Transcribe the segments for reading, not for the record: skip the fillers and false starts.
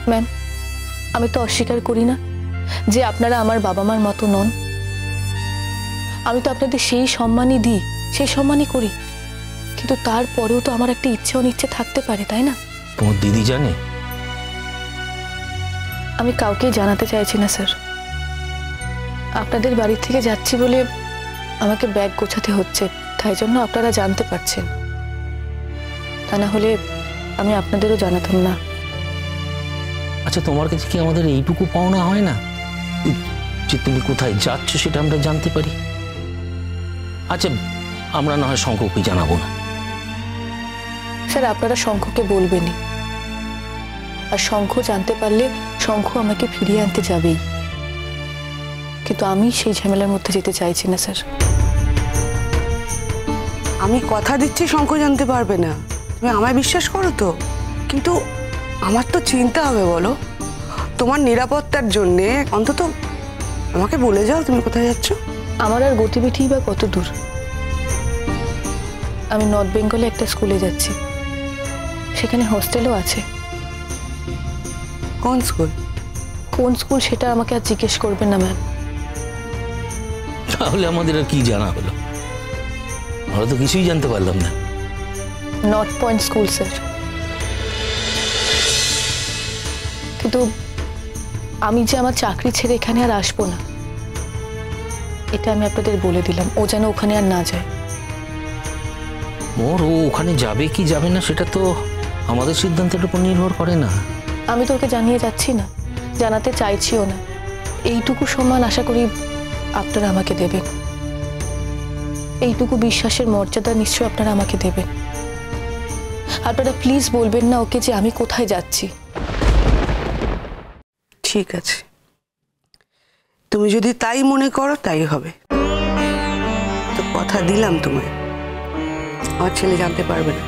Ma'am, আমি তো অস্বীকার করি না যে আপনারা আমার বাবা মার মতো নন। আমি তো আপনাদের সেই সম্মানই দিই, সেই সম্মানই করি, কিন্তু তারপরেও তো আমার একটা ইচ্ছে অনিচ্ছে থাকতে পারে, তাই না? তোমার দিদি জানে? আমি কাউকেই জানাতে চাইছি না স্যার। আপনাদের বাড়ি থেকে যাচ্ছি বলে আমাকে ব্যাগ গোছাতে হচ্ছে, তাই জন্য আপনারা জানতে পারছেন। তা না হলে আমি আপনাদেরও জানাতাম না। আচ্ছা, তোমার কাছে কি আমাদের এইটুকু পাওনা হয় না যে তুমি কোথায় যাচ্ছ সেটা আমরা জানতে পারি? আচ্ছা, আমরা না হয় শঙ্করকে জানাবো না। স্যার, আপনারা শঙ্খকে বলবেনই, আর শঙ্খ জানতে পারলে শঙ্খ আমাকে ফিরিয়ে আনতে যাবেই, কিন্তু আমি সেই ঝামেলার মধ্যে যেতে চাইছি না স্যার। আমি কথা দিচ্ছি শঙ্খ জানতে পারবে না, তুমি আমায় বিশ্বাস করো তো? কিন্তু আমার তো চিন্তা হবে, বলো, তোমার নিরাপত্তার জন্যে অন্তত আমাকে বলে যাও তুমি কোথায় যাচ্ছ। আমার আর গতিবিধি বা কত দূর? আমি নর্থ বেঙ্গলে একটা স্কুলে যাচ্ছি, সেখানে হোস্টেলও আছে। কোন স্কুল? কোন স্কুল সেটা আমাকে আর জিজ্ঞেস করবেন না ম্যাম। তাহলে আমাদের আর কি জানা হলো? আমরা তো কিছুই জানতে পারলাম না। North point school sir. কিন্তু আমি যে আমার চাকরি ছেড়ে এখানে আর আসবো না, এটা আমি আপনাদের বলে দিলাম। ও যেন ওখানে আর না যায়। ও ওখানে যাবে কি যাবে না সেটা তো আমাদের সিদ্ধান্তের উপর নির্ভর করে না। আমি তো ওকে জানিয়ে যাচ্ছি না, জানাতে চাইছিও না। এইটুকু সম্মান আশা করি আপনারা আমাকে দেবেন, এইটুকু বিশ্বাসের মর্যাদা নিশ্চয়ই আপনারা আমাকে দেবেন। আপনারা প্লিজ বলবেন না ওকে যে আমি কোথায় যাচ্ছি। ঠিক আছে, তুমি যদি তাই মনে করো তাই হবে। তো কথা দিলাম তোমায়, আমার ছেলে জানতে পারবে না।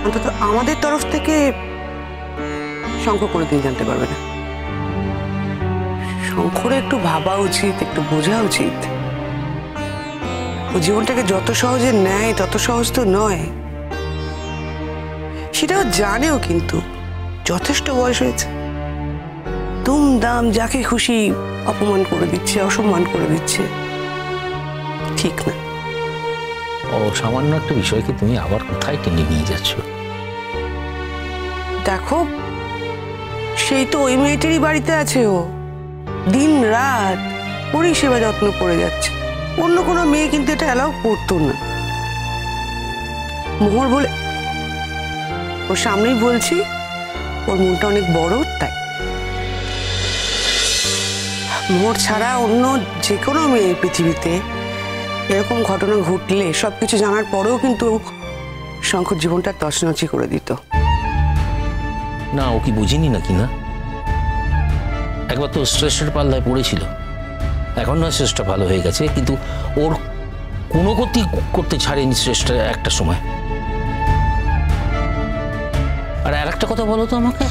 অন্তত আমাদের তরফ থেকে শঙ্খ কোনোদিন জানতে পারবে না। শঙ্করে একটু ভাবা উচিত, একটু বোঝা উচিত। ও জীবনটাকে যত সহজে নেয় তত সহজ তো নয়, সেটাও জানেও। কিন্তু যথেষ্ট বয়স হয়েছে, দুমদাম যাকে খুশি অপমান করে দিচ্ছে, অসম্মান করে দিচ্ছে, ঠিক না। সামান্য একটা বিষয়কে তুমি আবার কোথায় টেনে নিয়ে যাচ্ছ? দেখো, সেই তো ওই মেয়েটারই বাড়িতে আছে। ও দিন রাত পরিষেবা যত্ন করে যাচ্ছে। অন্য কোনো মেয়ে কিন্তু এটা অ্যালাউ করতো না। মোহর বলে ওর সামনেই বলছি, ওর মনটা অনেক বড়, তাই। মোহর ছাড়া অন্য যে কোনো মেয়ে পৃথিবীতে এরকম ঘটনা ঘটলে সবকিছু জানার পরেও কিন্তু শঙ্কর জীবনটা তছনছি করে দিত। না, ও কি বুঝিনি নাকি? না, একবার তো স্ট্রেসের পাল্লায় পড়েছিল। এখন না স্ট্রেসটা ভালো হয়ে গেছে, কিন্তু ওর কোনো গতি করতে ছাড়েনি স্ট্রেসটা একটা সময়। আর একটা কথা বলো তো আমাকে,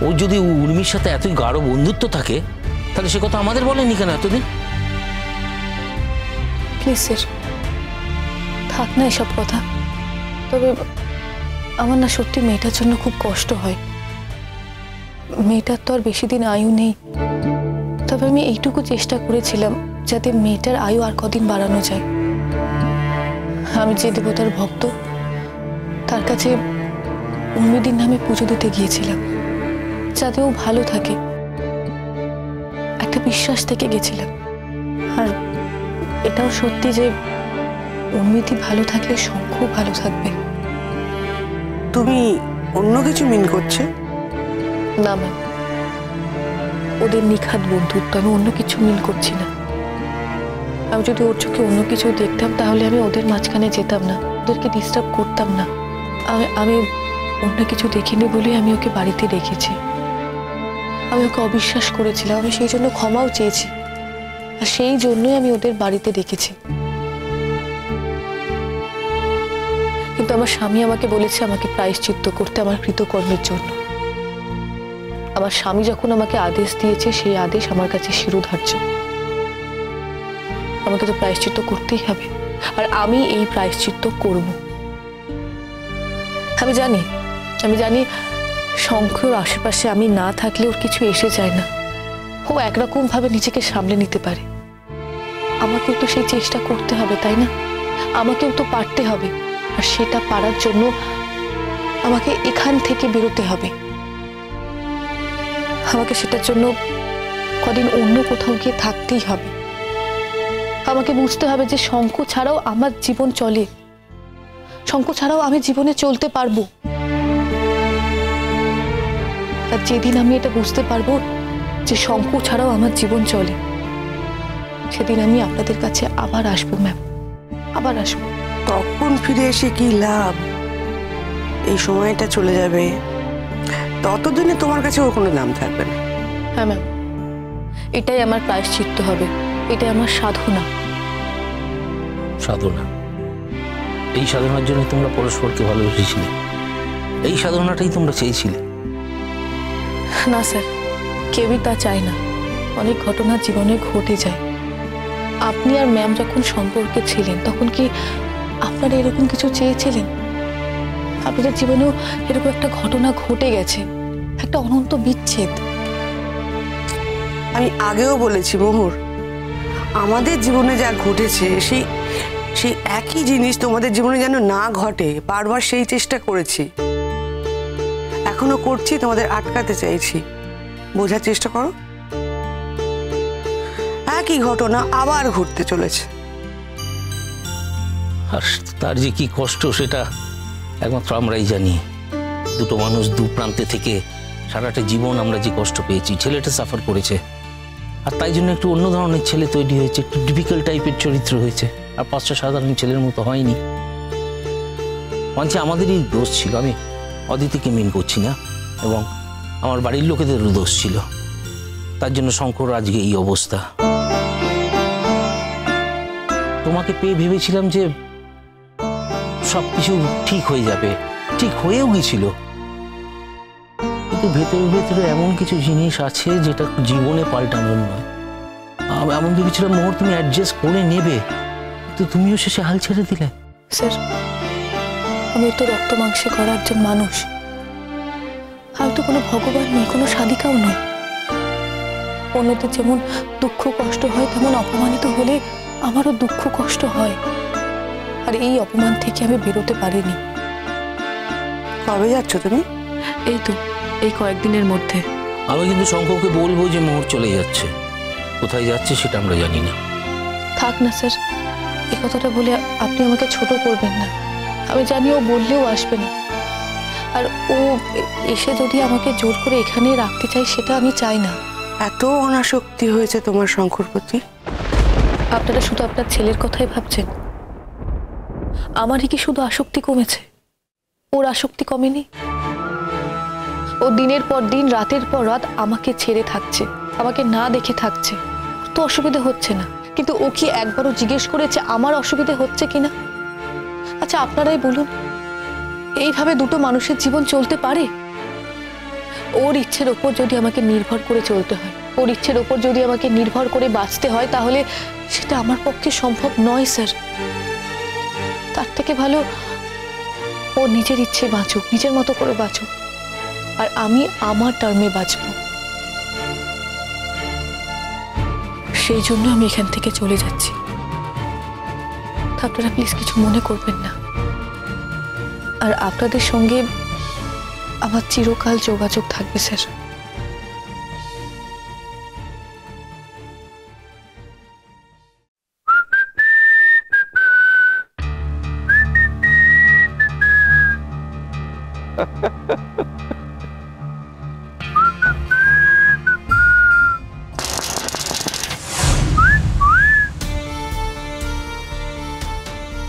ও যদি উর্মির সাথে এতই গাঢ় বন্ধুত্ব থাকে তাহলে সে কথা আমাদের বলেনি কেন এতদিন? প্লিজ স্যার, থাক না এসব কথা। তবে আমার না সত্যি মেয়েটার জন্য খুব কষ্ট হয়। মেয়েটার তো আর বেশি দিন আয়ু নেই। তবে আমি এইটুকু চেষ্টা করেছিলাম যাতে মেয়েটার আয়ু আর কদিন বাড়ানো যায়। আমি যে দেবতার ভক্ত, তার কাছে উর্মিদির নামে পুজো দিতে গিয়েছিলাম যাতে ও ভালো থাকে, একটা বিশ্বাস থেকে গেছিলাম। আর এটাও সত্যি যে উর্মিদি ভালো থাকলে শঙ্খ ভালো থাকবে। তুমি অন্য কিছু মিন করছে? না ম্যাম, ওদের নিখাত বন্ধুত্ব, আমি অন্য কিছু মিল করছি না। আমি যদি ওর চোখে অন্য কিছু দেখতাম তাহলে আমি ওদের মাঝখানে যেতাম না, ওদেরকে ডিস্টার্ব করতাম না। আমি অন্য কিছু দেখিনি বলে আমি ওকে বাড়িতে রেখেছি। আমি ওকে অবিশ্বাস করেছিলাম, আমি সেই জন্য ক্ষমাও চেয়েছি, আর সেই জন্যই আমি ওদের বাড়িতে রেখেছি। কিন্তু আমার স্বামী আমাকে বলেছে আমাকে প্রায়শ্চিত্ত করতে আমার কৃতকর্মের জন্য। আমার স্বামী যখন আমাকে আদেশ দিয়েছে, সেই আদেশ আমার কাছে শিরোধার্য। আমাকে তো প্রায়শ্চিত্ত করতেই হবে, আর আমি এই প্রায়শ্চিত্ত করব। আমি জানি আমি জানি শঙ্কর আশেপাশে আমি না থাকলে ওর কিছু এসে যায় না, ও একরকম ভাবে নিজেকে সামলে নিতে পারে। আমাকেও তো সেই চেষ্টা করতে হবে, তাই না? আমাকেও তো পারতে হবে, আর সেটা পারার জন্য আমাকে এখান থেকে বেরোতে হবে। আমাকে সেটার জন্য কদিন অন্য কোথাও গিয়ে থাকতেই হবে। আমাকে বুঝতে হবে যে শঙ্খ ছাড়াও আমার জীবন চলে, শঙ্খ ছাড়াও আমি জীবনে চলতে পারবো। আর যেদিন আমি এটা বুঝতে পারবো যে শঙ্খ ছাড়াও আমার জীবন চলে, সেদিন আমি আপনাদের কাছে আবার আসবো ম্যাম, আবার আসবো। তখন ফিরে এসে কি লাভ? এই সময়টা চলে যাবে, ততদিনে তোমার কাছে ওর কোনো দাম থাকবে না। হ্যাঁ ম্যাম, এটাই আমার প্রায়শ্চিত্ত হবে, এটাই আমার সাধনা। সাধনা? এই সাধনার জন্য তোমরা পরস্পরকে ভালোবেসেছিলে, এই সাধনাটাই তোমরা চেয়েছিলে? না স্যার, কেউই তা চায় না। অনেক ঘটনা জীবনে ঘটে যায়। আপনি আর ম্যাম যখন সম্পর্কে ছিলেন তখন কি আপনারা এরকম কিছু চেয়েছিলেন? আপনাদের জীবনেও এরকম একটা ঘটনা ঘটে গেছে, একটা অনন্ত বিচ্ছেদ। আমি আগেও বলেছি মোহর, আমাদের জীবনে যা ঘটেছে সেই একই জিনিস তোমাদের জীবনে যেন না ঘটে, বারবার সেই চেষ্টা করেছি, এখনো করছি, তোমাদের আটকাতে চাইছি। বোঝার চেষ্টা করো, একই ঘটনা আবার ঘটতে চলেছে। আর তার যে কি কষ্ট সেটা একমাত্র আমরাই জানি। দুটো মানুষ দু প্রান্তে থেকে সারাটা জীবন আমরা যে কষ্ট পেয়েছি, ছেলেটা সাফার করেছে, আর তাই জন্য একটু অন্য ধরনের ছেলে তৈরি হয়েছে, একটু ডিফিকাল্ট টাইপের চরিত্র হয়েছে, আর পাঁচটা সাধারণ ছেলের মতো হয়নি। মানছি আমাদেরই দোষ ছিল, আমি অদিতিকে মিন করছি না, এবং আমার বাড়ির লোকেদেরও দোষ ছিল। তার জন্য শঙ্কর আজকে এই অবস্থা। তোমাকে পেয়ে ভেবেছিলাম যে সবকিছু ঠিক হয়ে যাবে, ঠিক হয়েও গেছিল, কিন্তু ভেতরে ভেতরে এমন কিছু জিনিস আছে যেটা জীবনে পাল্টানোর নয়। এমন ভেবেছিলাম মোহর তুমি অ্যাডজাস্ট করে নেবে, কিন্তু তুমিও শেষে হাল ছেড়ে দিলে। স্যার, আমি তো রক্ত মাংসে করা একজন মানুষ, আমি তো কোনো ভগবান নই, কোনো সাধিকাও নই। অন্যদের যেমন দুঃখ কষ্ট হয়, তেমন অপমানিত হলে আমারও দুঃখ কষ্ট হয়, আর এই অপমান থেকে আমি বেরোতে পারিনি। কবে যাচ্ছ তুমি? এই তো এই কয়েকদিনের মধ্যে। আমি কিন্তু শঙ্করকে বলবো যে মোহর চলে যাচ্ছে, কোথায় যাচ্ছে সেটা আমরা জানি না। থাক না স্যার, এই কথাটা বলে আপনি আমাকে ছোট করবেন না। আমি জানি ও বললেও আসবে না, আর ও এসে যদি আমাকে জোর করে এখানেই রাখতে চাই সেটা আমি চাই না। এত অনাসক্তি হয়েছে তোমার শঙ্কর প্রতি? আপনারা শুধু আপনার ছেলের কথাই ভাবছেন। আমারই কি শুধু আসক্তি কমেছে? ওর আসক্তি কমেনি? ও দিনের পর দিন, রাতের পর রাত আমাকে ছেড়ে থাকছে, আমাকে না দেখে থাকছে, ওর তো অসুবিধা হচ্ছে না। কিন্তু ও কি একবারও জিজ্ঞেস করেছে আমার অসুবিধা হচ্ছে কিনা? আচ্ছা আপনারাই বলুন, এইভাবে দুটো মানুষের জীবন চলতে পারে? ওর ইচ্ছের ওপর যদি আমাকে নির্ভর করে চলতে হয়, ওর ইচ্ছের ওপর যদি আমাকে নির্ভর করে বাঁচতে হয়, তাহলে সেটা আমার পক্ষে সম্ভব নয় স্যার। তার থেকে ভালো ও নিজের ইচ্ছে বাঁচুক, নিজের মতো করে বাঁচুক, আর আমি আমার টার্মে বাঁচব। সেই জন্য আমি এখান থেকে চলে যাচ্ছি। আপনারা প্লিজ কিছু মনে করবেন না। আর আপনাদের সঙ্গে আমার চিরকাল যোগাযোগ থাকবে স্যার।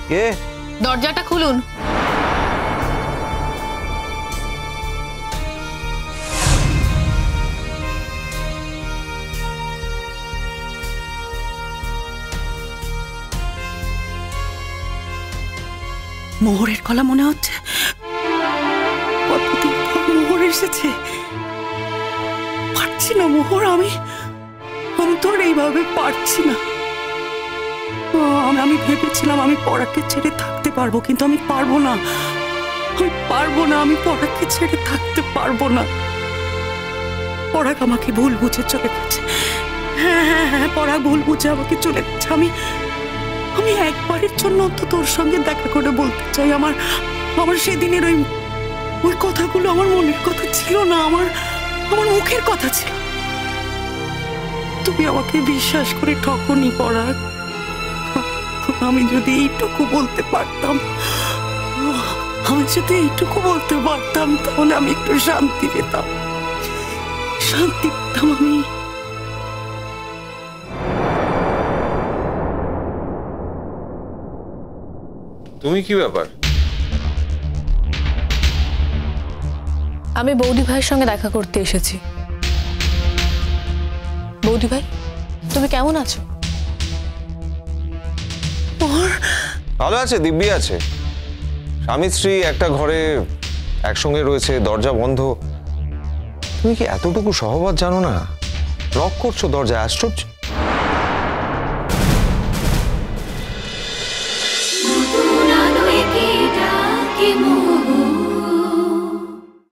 কে? দরজাটা খুলুন। মোহরের গলা মনে হচ্ছে, কতদিন পর মোহর এসেছে। পারছি না মোহর, আমি তো আর এইভাবে পারছি না। আমি ভেবেছিলাম আমি পরাকে ছেড়ে থাকতে পারবো, কিন্তু আমি পারবো না। আমি পারবো না, আমি পরাগকে ছেড়ে থাকতে পারবো না। পরাগ আমাকে ভুল বুঝে চলে গেছে। হ্যাঁ হ্যাঁ হ্যাঁ, পরাগ ভুল বুঝে আমাকে চলে গেছে। আমি একবারের জন্য অন্তত তোর সঙ্গে দেখা করে বলতে চাই, আমার সেদিনের ওই কথাগুলো আমার মনের কথা ছিল না, আমার মুখের কথা ছিল। তুমি আমাকে বিশ্বাস করে ঠকনি পরাগ। আমি যদি এইটুকু বলতে পারতাম, তাহলে আমি একটু শান্তি পেতাম আমি। তুমি কি ব্যাপার? আমি বৌদি ভাইয়ের সঙ্গে দেখা করতে এসেছি। বৌদি ভাই, তুমি কেমন আছো? ভালো আছে, দিব্যি আছে। স্বামী স্ত্রী একটা ঘরে একসঙ্গে রয়েছে, দরজা বন্ধ। তুমি কি এতটুকু সহবত জানো না? লক করছো দরজা, আশ্চর্য।